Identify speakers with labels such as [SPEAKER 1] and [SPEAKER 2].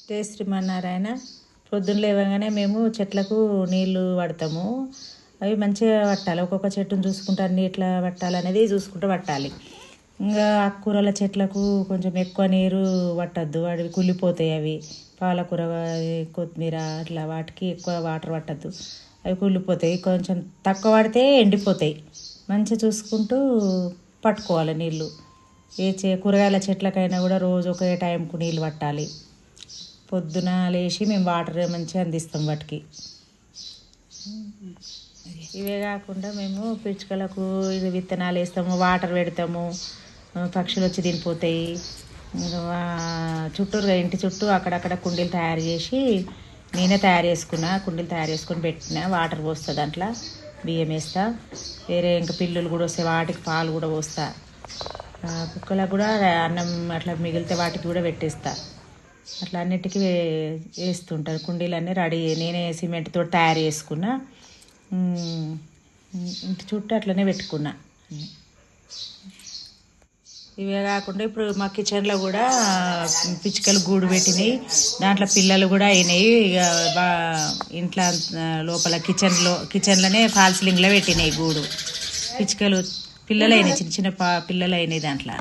[SPEAKER 1] జై శ్రీమన్నారాయణ. పొద్దున్న లేవగానే మేము చెట్లకు నీళ్లు పడతాము. అవి మంచిగా పట్టాలి. ఒక్కొక్క చెట్టును చూసుకుంటూ అన్ని ఎట్లా పట్టాలనేది చూసుకుంటూ పట్టాలి. ఇంకా ఆకుకూరల చెట్లకు కొంచెం ఎక్కువ నీరు పట్టద్దు, అవి కుళ్ళిపోతాయి. అవి పాలకూర, కొత్తిమీర అట్లా వాటికి ఎక్కువ వాటర్ పట్టద్దు, అవి కుళ్ళిపోతాయి. కొంచెం తక్కువ పడితే ఎండిపోతాయి. మంచిగా చూసుకుంటూ పట్టుకోవాలి నీళ్ళు. కూరగాయల చెట్లకైనా కూడా రోజు ఒకే టైంకు నీళ్ళు పట్టాలి. పొద్దున లేచి మేము వాటర్ మంచిగా అందిస్తాం వాటికి. ఇవే కాకుండా మేము పిచ్చుకలకు ఇది విత్తనాలు వేస్తాము, వాటర్ పెడతాము. పక్షులు వచ్చి తినిపోతాయి. చుట్టూరుగా ఇంటి చుట్టూ అక్కడక్కడ కుండీలు తయారు చేసి నేనే తయారు చేసుకున్నా. కుండీలు తయారు చేసుకొని పెట్టిన, వాటర్ పోస్తా, దాంట్లో బియ్యం వేస్తా. వేరే ఇంకా పిల్లులు కూడా వస్తాయి, వాటికి పాలు కూడా పోస్తా. కుక్కలకు కూడా అన్నం అట్లా మిగిలితే వాటికి కూడా పెట్టేస్తా. అట్లా అన్నిటికీ వేస్తుంటాను. కుండీలన్నీ రెడీ నేనే సిమెంట్తో తయారు చేసుకున్నా. ఇంటి చుట్టూ అట్లనే పెట్టుకున్నా. ఇవే కాకుండా ఇప్పుడు మా కిచెన్లో కూడా పిచ్చుకలు గూడు పెట్టినాయి. దాంట్లో పిల్లలు కూడా అయినాయి. ఇక ఇంట్లో లోపల కిచెన్లోనే ఫాల్ సీలింగ్లో పెట్టినాయి గూడు. పిచ్చుకలు పిల్లలు అయినాయి, చిన్న చిన్న పిల్లలు అయినాయి దాంట్లో.